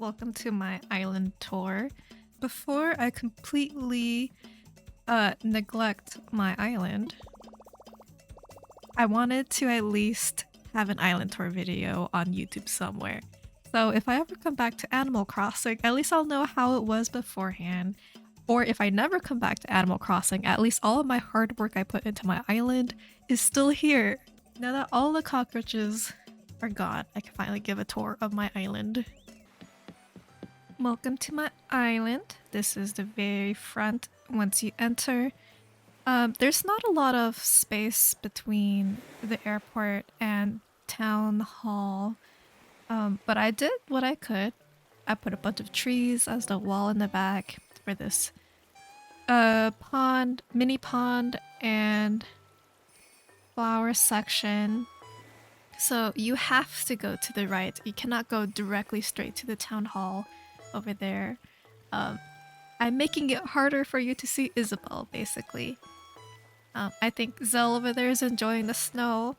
welcome to my island tour. Before I completely neglect my island, I wanted to at least have an island tour video on YouTube somewhere. So if I ever come back to Animal Crossing, at least I'll know how it was beforehand. Or if I never come back to Animal Crossing, at least all of my hard work I put into my island is still here. Now that all the cockroaches are gone, I can finally give a tour of my island. Welcome to my island. This is the very front once you enter. There's not a lot of space between the airport and town hall, but I did what I could. I put a bunch of trees as the wall in the back for this mini pond and flower section. So you have to go to the right. You cannot go directly straight to the town hall over there. I'm making it harder for you to see Isabelle, basically. I think Zell over there is enjoying the snow.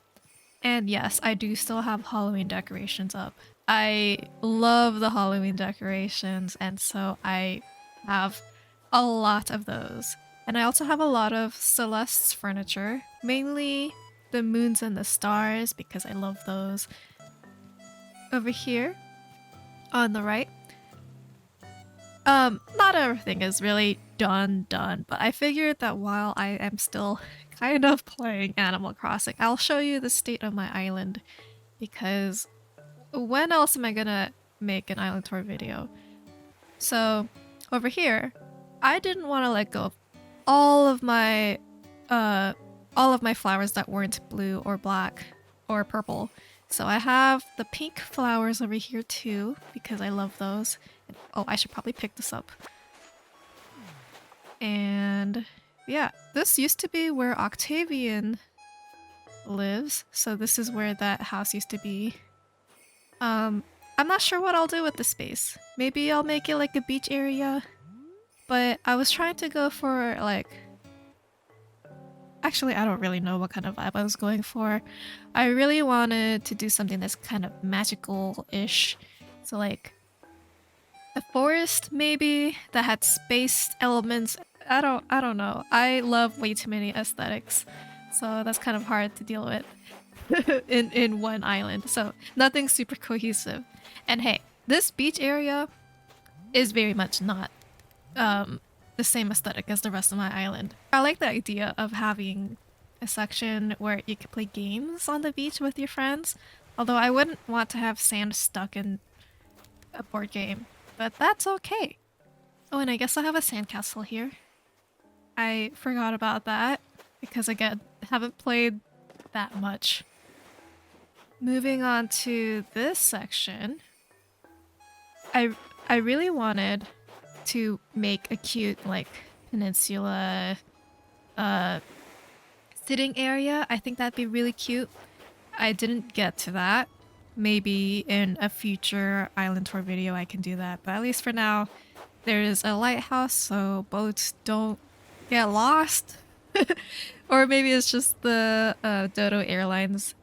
And yes, I do still have Halloween decorations up. I love the Halloween decorations, and so I have a lot of those. And I also have a lot of Celeste's furniture, mainly the moons and the stars, because I love those. Over here, on the right, not everything is really done, but I figured that while I am still kind of playing Animal Crossing, I'll show you the state of my island, because when else am I gonna make an island tour video? So over here, I didn't want to let go of all of my flowers that weren't blue or black or purple. So I have the pink flowers over here too, because I love those. Oh, I should probably pick this up. And yeah, this used to be where Octavian lives. So this is where that house used to be. I'm not sure what I'll do with the space. Maybe I'll make it like a beach area. But I was trying to go for like... Actually, I don't really know what kind of vibe I was going for. I really wanted to do something that's kind of magical-ish. So like a forest maybe that had space elements. I don't know. I love way too many aesthetics. So that's kind of hard to deal with in one island. So nothing super cohesive. And hey, this beach area is very much not the same aesthetic as the rest of my island. I like the idea of having a section where you could play games on the beach with your friends, although I wouldn't want to have sand stuck in a board game, but that's okay. Oh, and I guess I have a sandcastle here. I forgot about that because again, I haven't played that much. Moving on to this section, I really wanted to make a cute like peninsula sitting area. I think that'd be really cute. I didn't get to that. Maybe in a future island tour video I can do that, but at least for now there is a lighthouse so boats don't get lost. Or maybe it's just the Dodo Airlines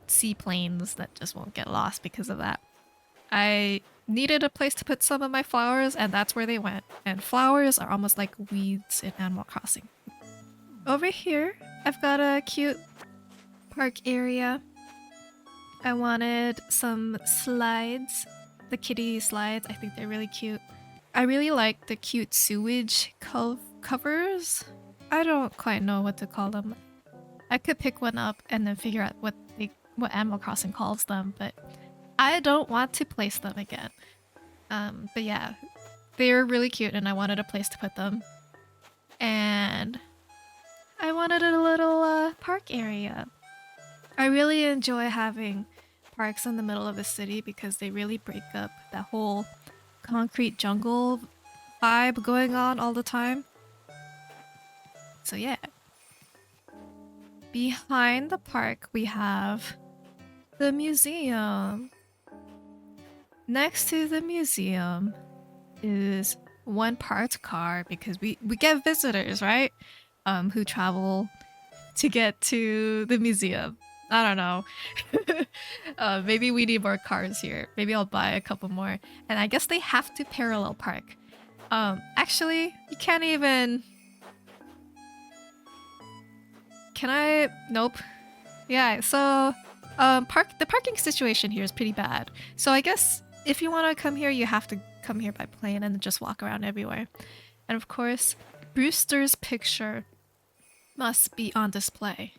seaplanes that just won't get lost because of that. I needed a place to put some of my flowers, and that's where they went. And flowers are almost like weeds in Animal Crossing. Over here, I've got a cute park area. I wanted some slides, the kitty slides. I think they're really cute. I really like the cute sewage covers. I don't quite know what to call them. I could pick one up and then figure out what Animal Crossing calls them, but I don't want to place them again. But yeah, they're really cute and I wanted a place to put them. And I wanted a little park area. I really enjoy having parks in the middle of a city because they really break up that whole concrete jungle vibe going on all the time. So yeah. Behind the park we have the museum. Next to the museum is one parked car because we get visitors, right? Who travel to get to the museum. I don't know. Maybe we need more cars here. Maybe I'll buy a couple more. And I guess they have to parallel park. Actually, you can't even... Can I? Nope. Yeah, so the parking situation here is pretty bad. So I guess if you want to come here, you have to come here by plane and just walk around everywhere. And of course, Brewster's picture must be on display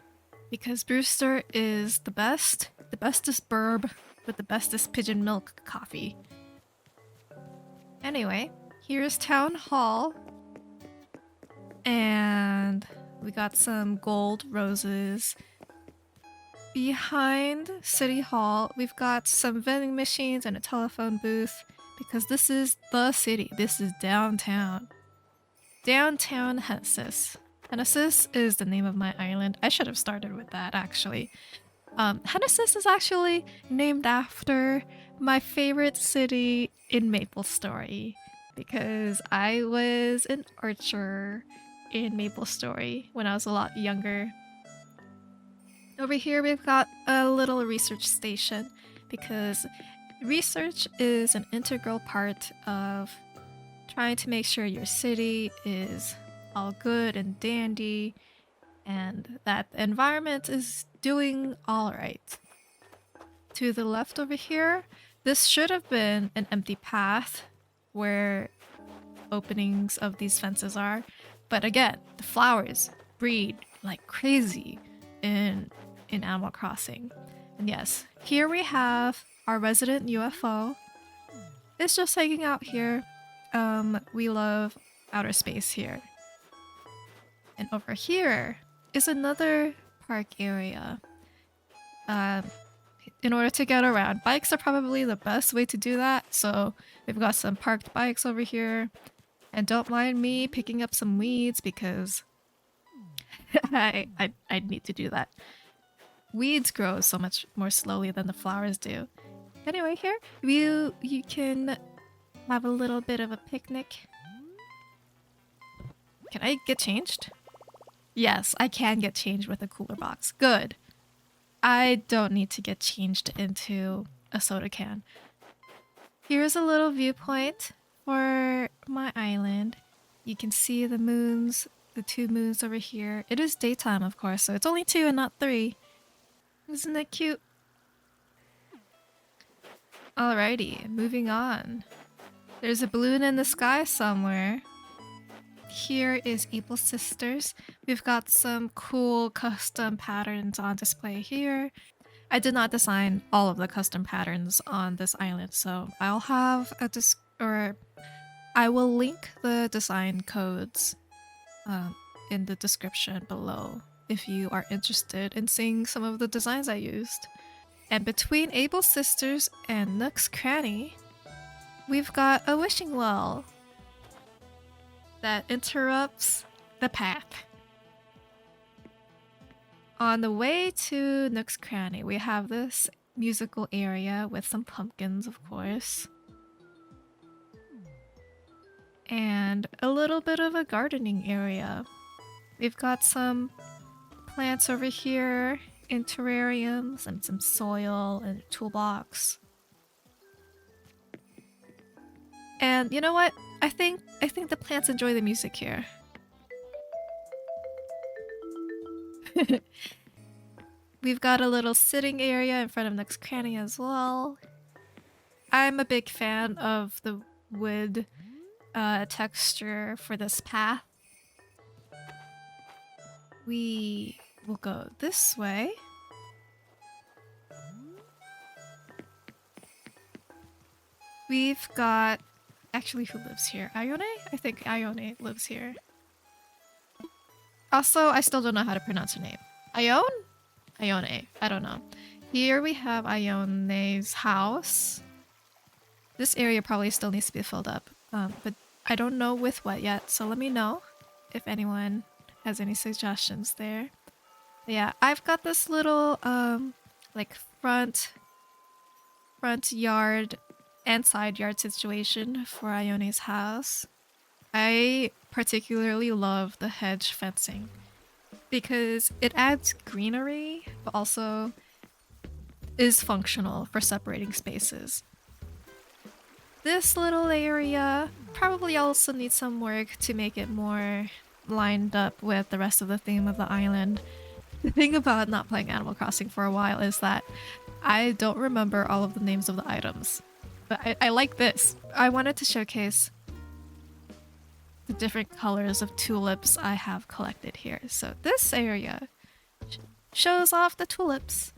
because Brewster is the bestest burb with the bestest pigeon milk coffee. Anyway, here's Town Hall. And we got some gold roses. Behind City Hall, we've got some vending machines and a telephone booth because this is the city. This is downtown. Downtown Hennessis. Hennessis is the name of my island. I should have started with that, actually. Hennessis is actually named after my favorite city in MapleStory because I was an archer in MapleStory when I was a lot younger. Over here we've got a little research station because research is an integral part of trying to make sure your city is all good and dandy and that the environment is doing all right. To the left over here, this should have been an empty path where openings of these fences are. But again, the flowers breed like crazy in Animal Crossing. And yes, here we have our resident UFO. It's just hanging out here. We love outer space here. And over here is another park area. In order to get around, bikes are probably the best way to do that. So we've got some parked bikes over here. And don't mind me picking up some weeds because I need to do that. Weeds grow so much more slowly than the flowers do. Anyway, here you can have a little bit of a picnic. Can I get changed? Yes, I can get changed with a cooler box. Good. I don't need to get changed into a soda can. Here's a little viewpoint for my island. You can see the moons, the 2 moons over here. It is daytime, of course, so it's only 2 and not 3. Isn't that cute? Alrighty, moving on. There's a balloon in the sky somewhere. Here is Able Sisters. We've got some cool custom patterns on display here. I did not design all of the custom patterns on this island, so I'll have I will link the design codes in the description below if you are interested in seeing some of the designs I used. And between Able Sisters and Nook's Cranny, we've got a wishing well that interrupts the path. On the way to Nook's Cranny, we have this musical area with some pumpkins, of course. And a little bit of a gardening area. We've got some plants over here in terrariums and some soil and a toolbox. And you know what? I think the plants enjoy the music here. We've got a little sitting area in front of Nook's Cranny as well. I'm a big fan of the wood texture for this path. We will go this way. We've got... Actually, who lives here? Ione? I think Ione lives here. Also, I still don't know how to pronounce her name. Ione? Ione. I don't know. Here we have Ione's house. This area probably still needs to be filled up. But I don't know with what yet, so let me know if anyone has any suggestions there. But yeah, I've got this little like front yard and side yard situation for Ione's house. I particularly love the hedge fencing. because it adds greenery, but also is functional for separating spaces. This little area probably also needs some work to make it more lined up with the rest of the theme of the island. The thing about not playing Animal Crossing for a while is that I don't remember all of the names of the items. But I like this. I wanted to showcase the different colors of tulips I have collected here. So this area shows off the tulips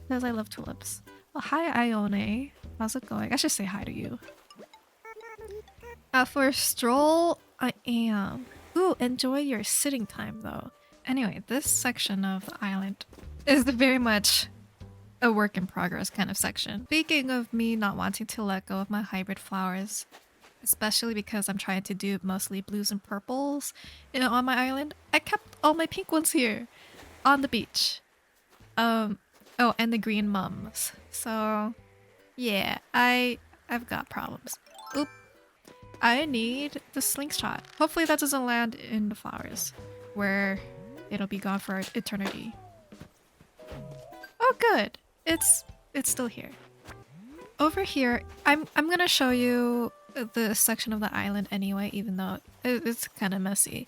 because I love tulips. Well, hi Ione. How's it going? I should say hi to you. For a stroll, I am. Ooh, enjoy your sitting time though. Anyway, this section of the island is very much a work in progress kind of section. Speaking of me not wanting to let go of my hybrid flowers, especially because I'm trying to do mostly blues and purples on my island, I kept all my pink ones here on the beach. Oh, and the green mums. So yeah, I've got problems. Oop. I need the slingshot. Hopefully that doesn't land in the flowers where it'll be gone for eternity. Oh good. It's still here. Over here, I'm gonna show you the section of the island anyway, even though it's kind of messy.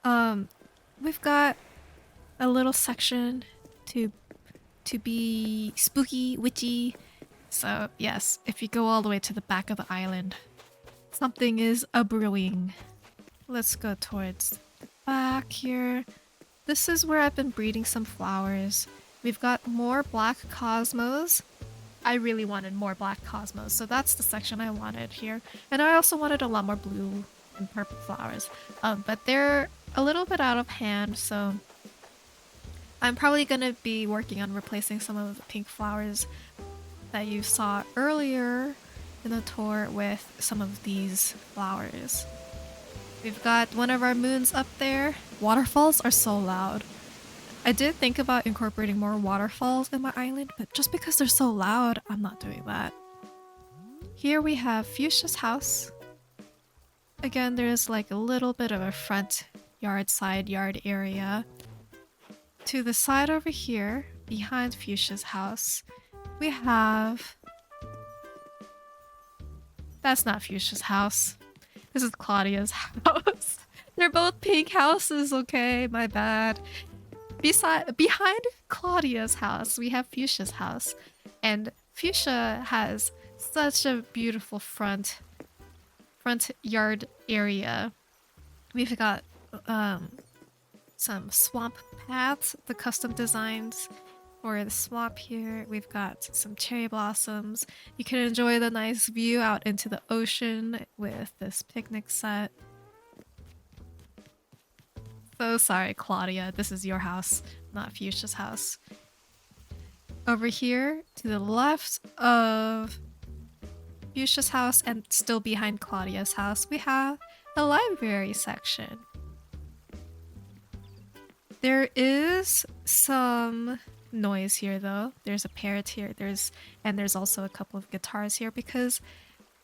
We've got a little section to be spooky, witchy. So yes, if you go all the way to the back of the island, something is a-brewing. Let's go towards the back here. This is where I've been breeding some flowers. We've got more black cosmos. I really wanted more black cosmos, so that's the section I wanted here. And I also wanted a lot more blue and purple flowers. But they're a little bit out of hand, so I'm probably gonna be working on replacing some of the pink flowers that you saw earlier in the tour with some of these flowers. We've got one of our moons up there. Waterfalls are so loud. I did think about incorporating more waterfalls in my island, but just because they're so loud, I'm not doing that. Here we have Fuchsia's house. Again, there's like a little bit of a front yard, side yard area. To the side over here, behind Fuchsia's house, we have... That's not Fuchsia's house. This is Claudia's house. They're both pink houses, okay? My bad. Behind Claudia's house, we have Fuchsia's house. And Fuchsia has such a beautiful front yard area. We've got some swamp paths, the custom designs for the swamp here. We've got some cherry blossoms. You can enjoy the nice view out into the ocean with this picnic set. So sorry, Claudia. This is your house, not Fuchsia's house. Over here, to the left of Fuchsia's house and still behind Claudia's house, we have the library section. There is some noise here though. There's a parrot here. There's also a couple of guitars here because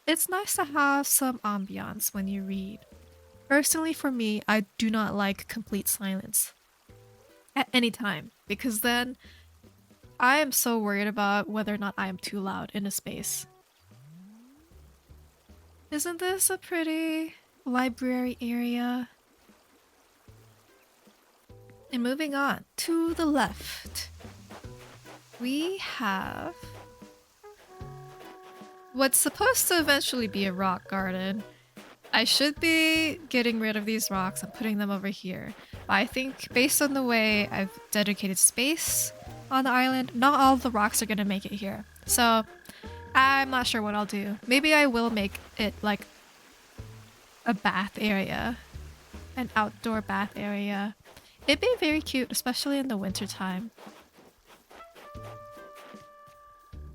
it's nice to have some ambiance when you read. Personally for me, I do not like complete silence at any time because then I am so worried about whether or not I am too loud in a space. Isn't this a pretty library area? And moving on to the left, we have what's supposed to eventually be a rock garden. I should be getting rid of these rocks and putting them over here. But I think based on the way I've dedicated space on the island, not all of the rocks are going to make it here. So I'm not sure what I'll do. Maybe I will make it like a bath area, an outdoor bath area. It'd be very cute, especially in the wintertime.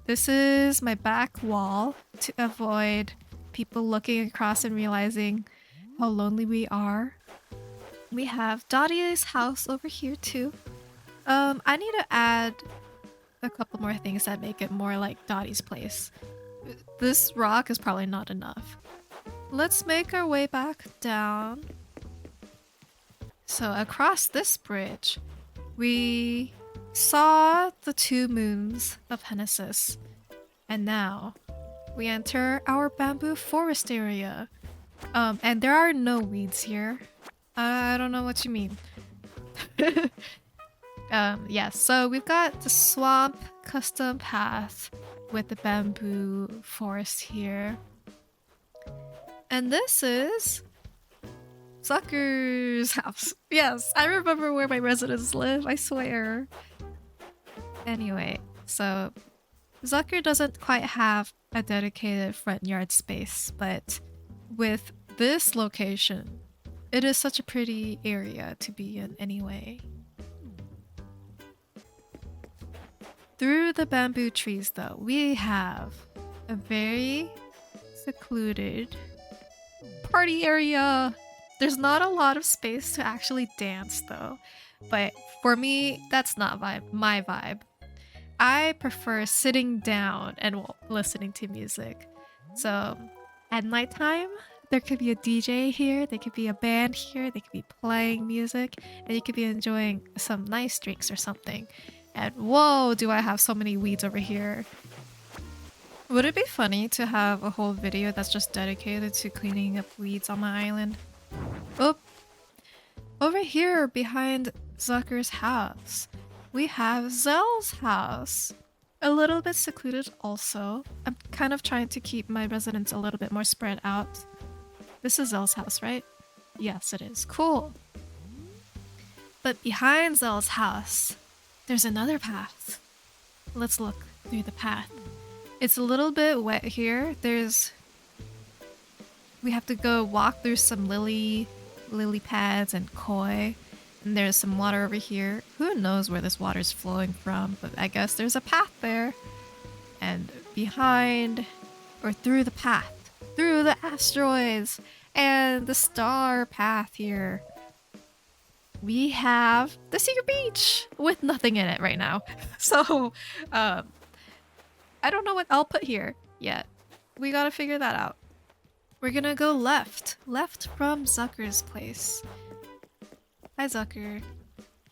This is my back wall to avoid people looking across and realizing how lonely we are. We have Dottie's house over here too. I need to add a couple more things that make it more like Dottie's place. This rock is probably not enough. Let's make our way back down. So across this bridge, we saw the 2 moons of Hennesis. And now we enter our bamboo forest area. And there are no weeds here. I don't know what you mean. Yes, so we've got the swamp custom path with the bamboo forest here. And this is Zucker's house. Yes, I remember where my residents live, I swear. Anyway, so Zucker doesn't quite have a dedicated front yard space, but with this location, it is such a pretty area to be in anyway. Through the bamboo trees, though, we have a very secluded party area. There's not a lot of space to actually dance, though, but for me, that's not my vibe. I prefer sitting down and listening to music. So at nighttime, there could be a DJ here, there could be a band here, they could be playing music, and you could be enjoying some nice drinks or something. And whoa, do I have so many weeds over here. Would it be funny to have a whole video that's just dedicated to cleaning up weeds on my island? Oh, over here behind Zucker's house, we have Zell's house. A little bit secluded also. I'm kind of trying to keep my residents a little bit more spread out. This is Zell's house, right? Yes, it is. Cool. But behind Zell's house, there's another path. Let's look through the path. It's a little bit wet here. We have to go walk through some lily pads and koi. And there's some water over here. Who knows where this water's flowing from, but I guess there's a path there. And behind, or through the path, through the asteroids and the star path here, we have the secret beach with nothing in it right now. So, I don't know what I'll put here yet. We gotta figure that out. We're gonna go left from Zucker's place. Hi, Zucker.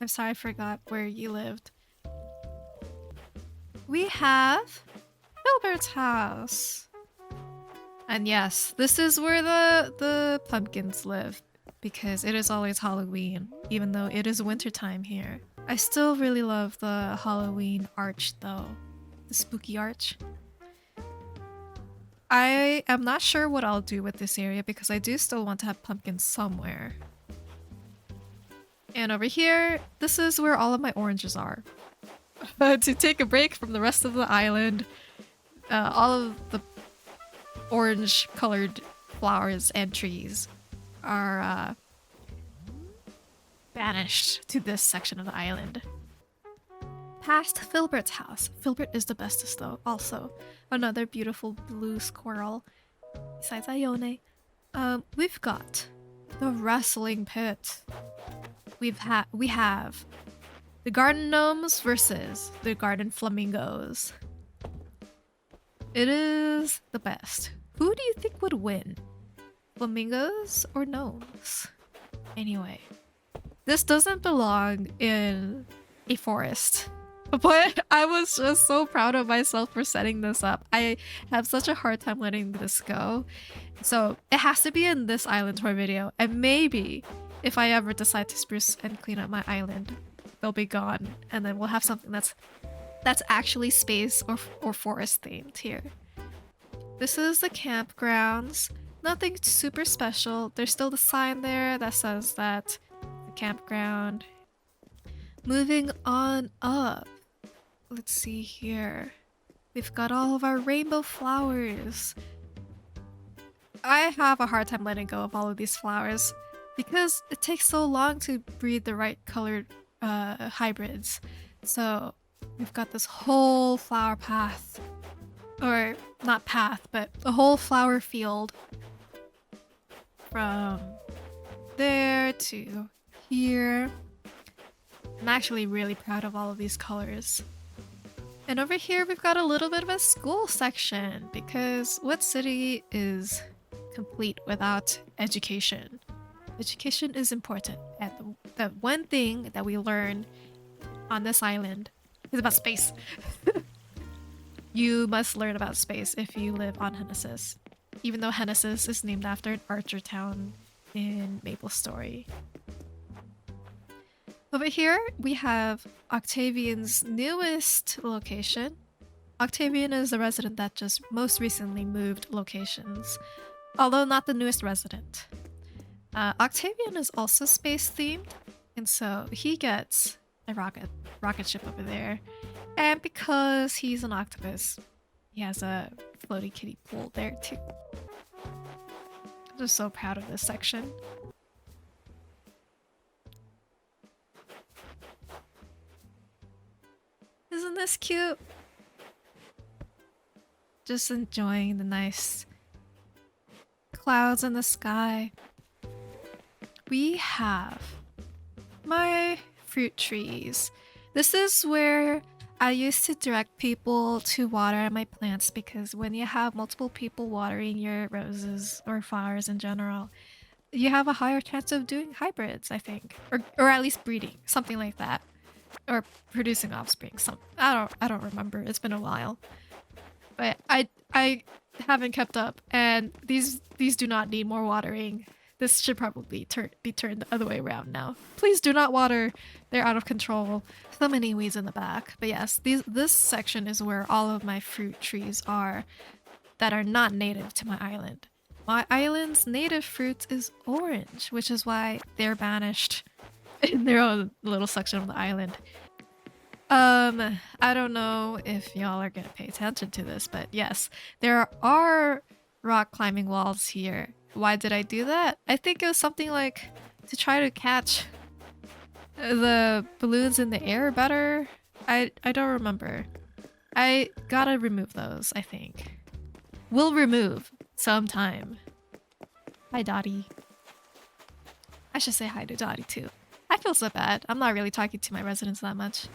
I'm sorry I forgot where you lived. We have Filbert's house. And yes, this is where the pumpkins live, because it is always Halloween, even though it is wintertime here. I still really love the Halloween arch though. The spooky arch. I am not sure what I'll do with this area because I do still want to have pumpkins somewhere. And over here, this is where all of my oranges are. To take a break from the rest of the island, all of the orange colored flowers and trees are banished to this section of the island. Past Filbert's house. Filbert is the bestest though, also. Another beautiful blue squirrel. Besides Ione. We've got the wrestling pit. We have the garden gnomes versus the garden flamingos. It is the best. Who do you think would win? Flamingos or gnomes? Anyway, this doesn't belong in a forest. But I was just so proud of myself for setting this up. I have such a hard time letting this go. So it has to be in this island tour video. And maybe if I ever decide to spruce and clean up my island, they'll be gone. And then we'll have something that's actually space or forest themed here. This is the campgrounds. Nothing super special. There's still the sign there that says that the campground. Moving on up. Let's see here. We've got all of our rainbow flowers. I have a hard time letting go of all of these flowers because it takes so long to breed the right colored hybrids. So we've got this whole flower path, or not path, but a whole flower field from there to here. I'm actually really proud of all of these colors. And over here we've got a little bit of a school section because what city is complete without education? Education is important. And the one thing that we learn on this island is about space. You must learn about space if you live on Hennessus. Even though Hennessus is named after an archer town in Maple Story. Over here, we have Octavian's newest location. Octavian is the resident that just most recently moved locations, although not the newest resident. Octavian is also space themed, and so he gets a rocket ship over there. And because he's an octopus, he has a floaty kiddie pool there too. I'm just so proud of this section. Isn't this cute? Just enjoying the nice clouds in the sky. We have my fruit trees. This is where I used to direct people to water my plants, because when you have multiple people watering your roses or flowers in general, you have a higher chance of doing hybrids, I think, or at least breeding, something like that. Or producing offspring. I don't remember. It's been a while. But I haven't kept up, and these do not need more watering. This should probably be turned the other way around now. Please do not water. They're out of control. So many weeds in the back. But yes, this section is where all of my fruit trees are that are not native to my island. My island's native fruit is orange, which is why they're banished in their own little section of the island. I don't know if y'all are gonna pay attention to this, but yes, there are rock climbing walls here. Why did I do that? I think it was something like to try to catch the balloons in the air better. I don't remember. I gotta remove those, I think. We'll remove sometime. Hi, Dottie. I should say hi to Dottie too. I feel so bad. I'm not really talking to my residents that much.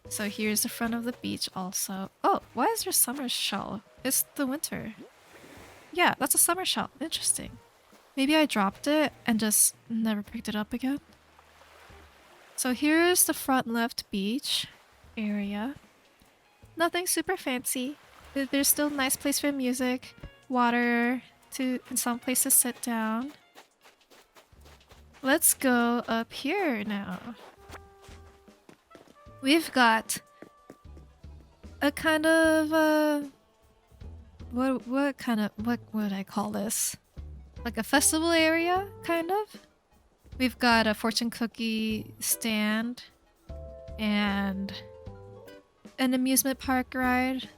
So here's the front of the beach also. Oh, why is there summer shell? It's the winter. Yeah, that's a summer shell. Interesting. Maybe I dropped it and just never picked it up again. So here's the front left beach area. Nothing super fancy. There's still a nice place for music, water, and some place to sit down. Let's go up here now. We've got a kind of what would I call this? Like a festival area, kind of. We've got a fortune cookie stand and an amusement park ride,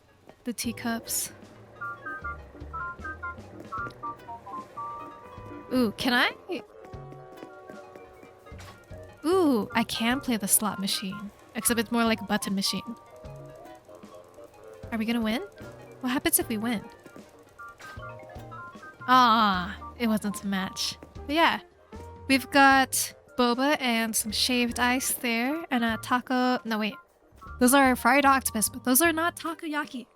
the teacups. Ooh, can I? Ooh, I can play the slot machine. Except it's more like a button machine. Are we gonna win? What happens if we win? Ah, it wasn't a match. But yeah, we've got boba and some shaved ice there, and a taco. No, wait. Those are fried octopus, but those are not takoyaki.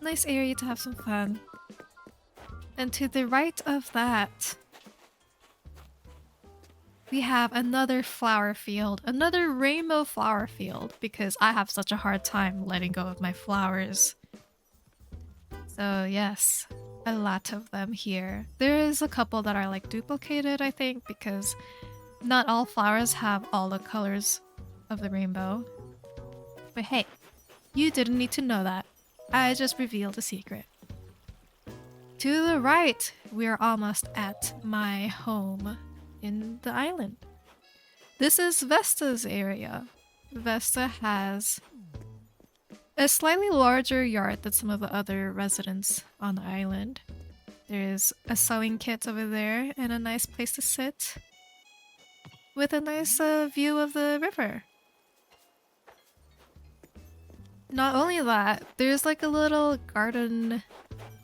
Nice area to have some fun. And to the right of that, we have another flower field, another rainbow flower field, because I have such a hard time letting go of my flowers. So yes, a lot of them here. There is a couple that are like duplicated, I think, because not all flowers have all the colors of the rainbow. But hey, you didn't need to know that. I just revealed a secret. To the right, we're almost at my home in the island. This is Vesta's area. Vesta has a slightly larger yard than some of the other residents on the island. There's a sewing kit over there and a nice place to sit with a nice view of the river. Not only that, there's like a little garden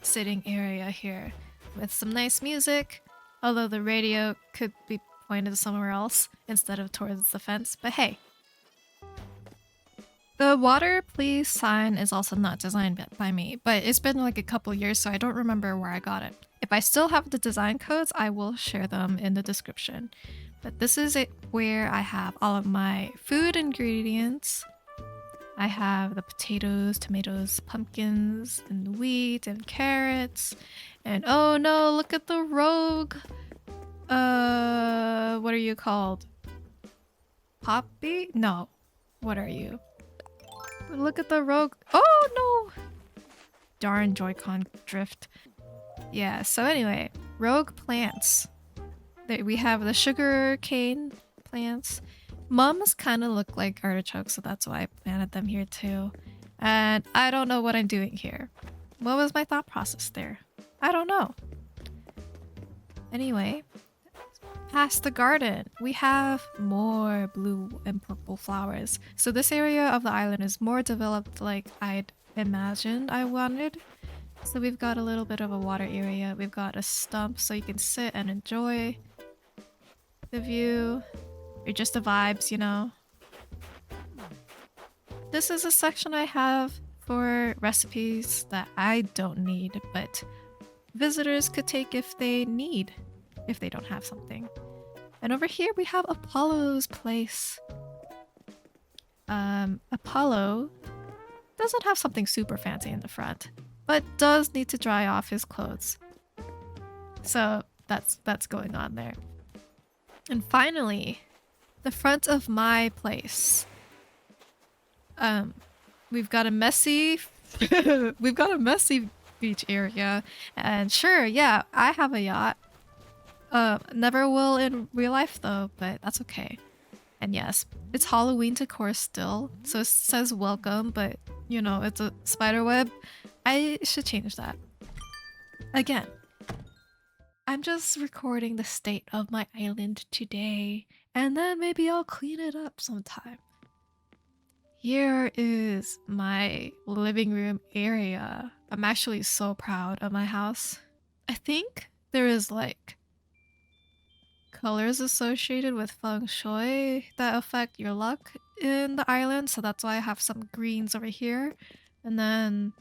sitting area here with some nice music, although the radio could be pointed somewhere else instead of towards the fence, but hey. The water please sign is also not designed by me, but it's been like a couple years, so I don't remember where I got it. If I still have the design codes, I will share them in the description. But this is it where I have all of my food ingredients. I have the potatoes, tomatoes, pumpkins, and wheat, and carrots. And oh no, look at the rogue. What are you called? Poppy? No. What are you? Look at the rogue. Oh no! Darn Joy-Con drift. Yeah, so anyway, rogue plants. We have the sugar cane plants. Mums kind of look like artichokes, so that's why I planted them here too. And I don't know what I'm doing here. What was my thought process there? I don't know. Anyway, past the garden, we have more blue and purple flowers. So this area of the island is more developed like I'd imagined I wanted. So we've got a little bit of a water area. We've got a stump so you can sit and enjoy the view. Or just the vibes, you know. This is a section I have for recipes that I don't need, but visitors could take if they need, if they don't have something. And over here we have Apollo's place. Apollo doesn't have something super fancy in the front, but does need to dry off his clothes. So that's going on there. And finally, the front of my place. We've got a messy beach area, and sure, yeah, I have a yacht. Never will in real life though, but that's okay. And yes, it's Halloween decor still, so it says welcome, but you know, it's a spider web. I should change that. Again, I'm just recording the state of my island today, and then maybe I'll clean it up sometime. Here is my living room area. I'm actually so proud of my house. I think there is like colors associated with feng shui that affect your luck in the island, so that's why I have some greens over here, and then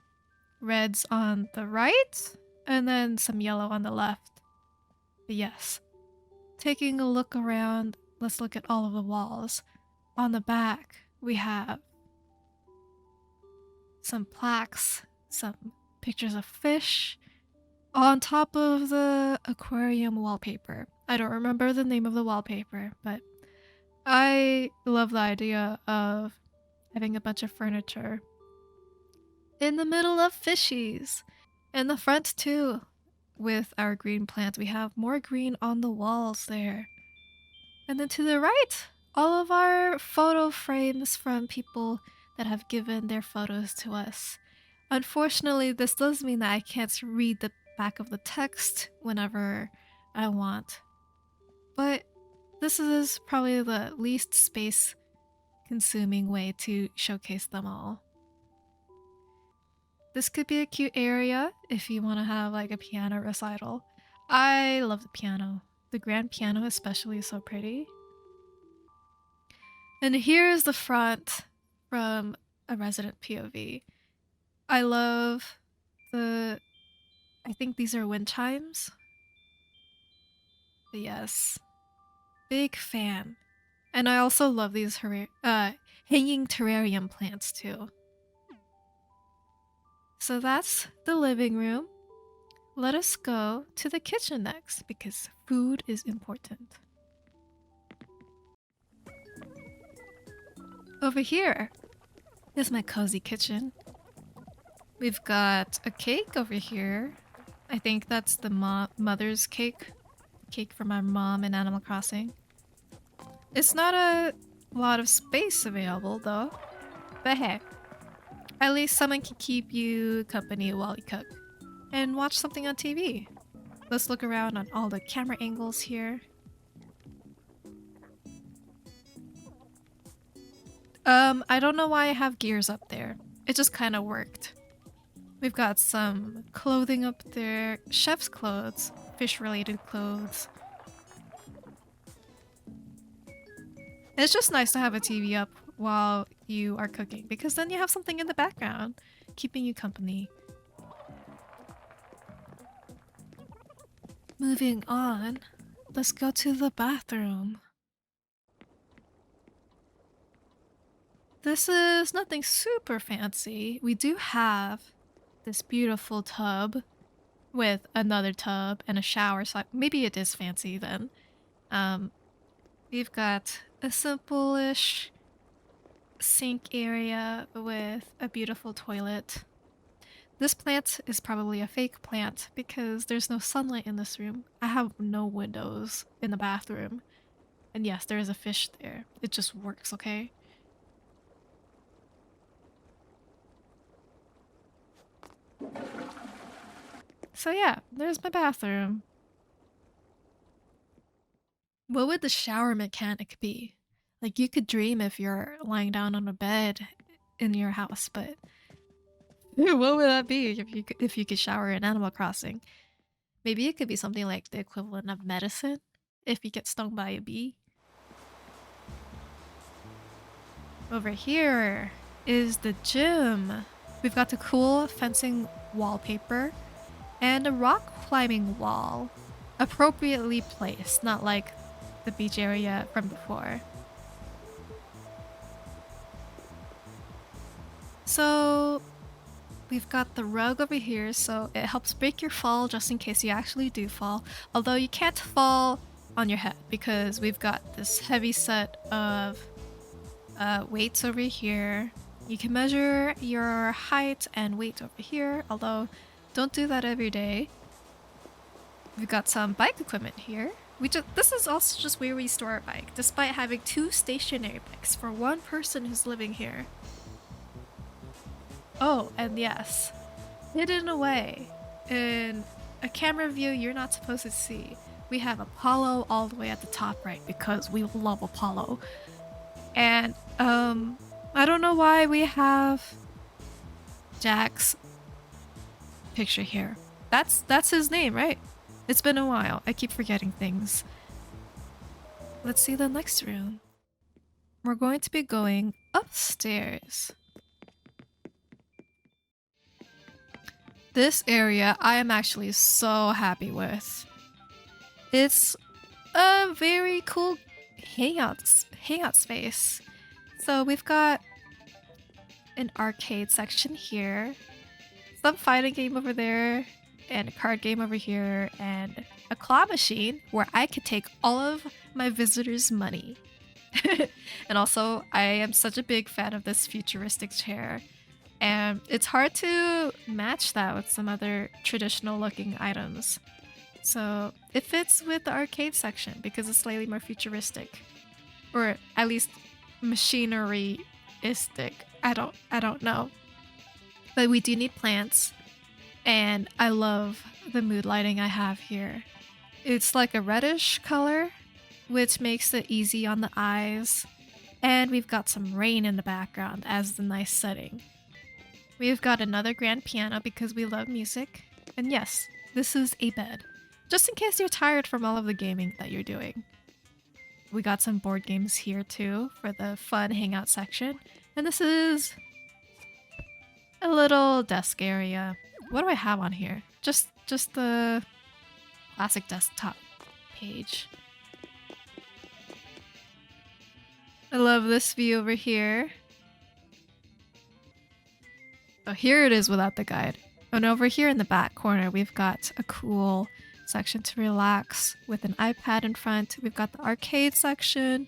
reds on the right, and then some yellow on the left. But yes, taking a look around, let's look at all of the walls. On the back, we have some plaques, some pictures of fish, on top of the aquarium wallpaper. I don't remember the name of the wallpaper, but I love the idea of having a bunch of furniture in the middle of fishies. In the front too, with our green plants. We have more green on the walls there. And then to the right, all of our photo frames from people that have given their photos to us. Unfortunately, this does mean that I can't read the back of the text whenever I want. But this is probably the least space consuming way to showcase them all. This could be a cute area if you want to have like a piano recital. I love the piano. The grand piano especially is so pretty. And here's the front from a resident POV. I love I think these are wind chimes. But yes, big fan. And I also love these hanging terrarium plants too. So that's the living room. Let us go to the kitchen next because food is important. Over here is my cozy kitchen. We've got a cake over here. I think that's the mother's cake. Cake from my mom in Animal Crossing. It's not a lot of space available though. But hey, at least someone can keep you company while you cook. And watch something on TV. Let's look around on all the camera angles here. I don't know why I have gears up there. It just kind of worked. We've got some clothing up there, chef's clothes, fish-related clothes. It's just nice to have a TV up while you are cooking, because then you have something in the background keeping you company. Moving on, let's go to the bathroom. This is nothing super fancy. We do have this beautiful tub with another tub and a shower, so maybe it is fancy then. We've got a simple-ish sink area with a beautiful toilet. This plant is probably a fake plant because there's no sunlight in this room. I have no windows in the bathroom. And yes, there is a fish there. It just works, okay? So yeah, there's my bathroom. What would the shower mechanic be? Like, you could dream if you're lying down on a bed in your house, but what would that be if you could shower in Animal Crossing? Maybe it could be something like the equivalent of medicine if you get stung by a bee. Over here is the gym. We've got the cool fencing wallpaper and a rock climbing wall, appropriately placed, not like the beach area from before. So we've got the rug over here, so it helps break your fall just in case you actually do fall. Although you can't fall on your head because we've got this heavy set of weights over here. You can measure your height and weight over here, although don't do that every day. We've got some bike equipment here. This is also just where we store our bike, despite having 2 stationary bikes for 1 person who's living here. Oh, and yes, hidden away in a camera view you're not supposed to see, we have Apollo all the way at the top right because we love Apollo. And I don't know why we have Jack's picture here. That's his name, right? It's been a while. I keep forgetting things. Let's see the next room. We're going to be going upstairs. This area I am actually so happy with. It's a very cool hangout space. So we've got an arcade section here, some fighting game over there, and a card game over here, and a claw machine where I could take all of my visitors' money. And also, I am such a big fan of this futuristic chair, and it's hard to match that with some other traditional looking items. So it fits with the arcade section because it's slightly more futuristic, or at least machinery-istic. I don't know. But we do need plants, and I love the mood lighting I have here. It's like a reddish color, which makes it easy on the eyes, and we've got some rain in the background as the nice setting. We've got another grand piano because we love music, and yes, this is a bed, just in case you're tired from all of the gaming that you're doing. We got some board games here too for the fun hangout section, and this is a little desk area. What do I have on here? Just the classic desktop page. I love this view over here. Oh, here it is without the guide. And over here in the back corner, we've got a cool section to relax with an iPad in front. We've got the arcade section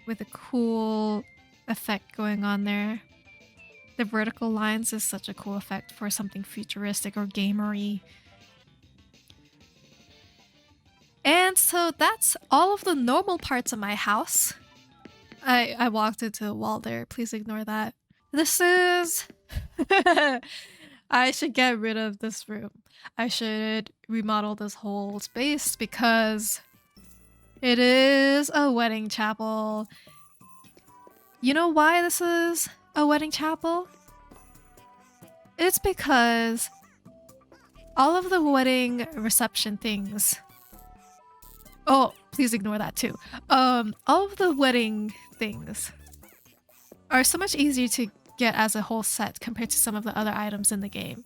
with a cool effect going on there. The vertical lines is such a cool effect for something futuristic or gamery. And so that's all of the normal parts of my house. I walked into a wall there. Please ignore that. This is... I should get rid of this room. I should remodel this whole space because it is a wedding chapel. You know why this is a wedding chapel? It's because all of the wedding reception things... Oh, please ignore that too. All of the wedding things are so much easier to get as a whole set compared to some of the other items in the game.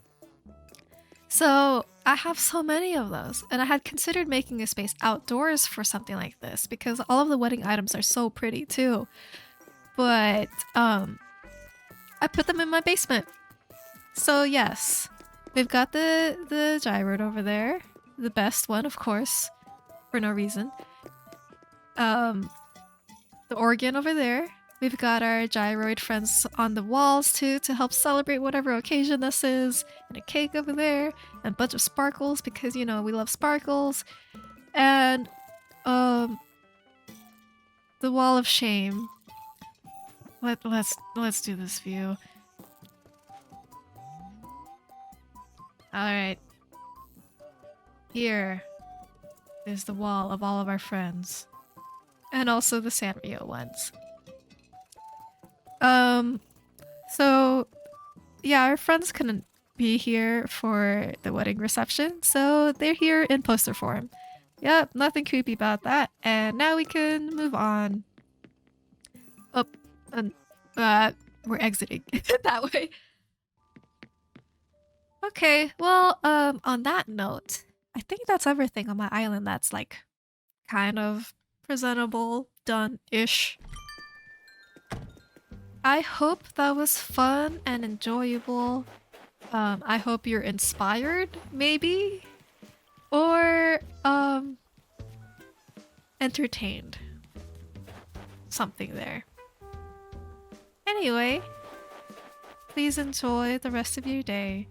So I have so many of those, and I had considered making a space outdoors for something like this because all of the wedding items are so pretty too. But I put them in my basement. So yes, we've got the gyroid over there, the best one, of course, for no reason. The organ over there. We've got our gyroid friends on the walls too to help celebrate whatever occasion this is. And a cake over there. And a bunch of sparkles because, you know, we love sparkles. And the wall of shame. Let's do this view. Alright. Here is the wall of all of our friends. And also the Sanrio ones. So yeah, our friends couldn't be here for the wedding reception, so they're here in poster form. Yep, nothing creepy about that. And now we can move on. Oh, and we're exiting that way. Okay, well, on that note, I think that's everything on my island that's like kind of presentable, done-ish. I hope that was fun and enjoyable. I hope you're inspired, maybe? Or, entertained. Something there. Anyway, please enjoy the rest of your day.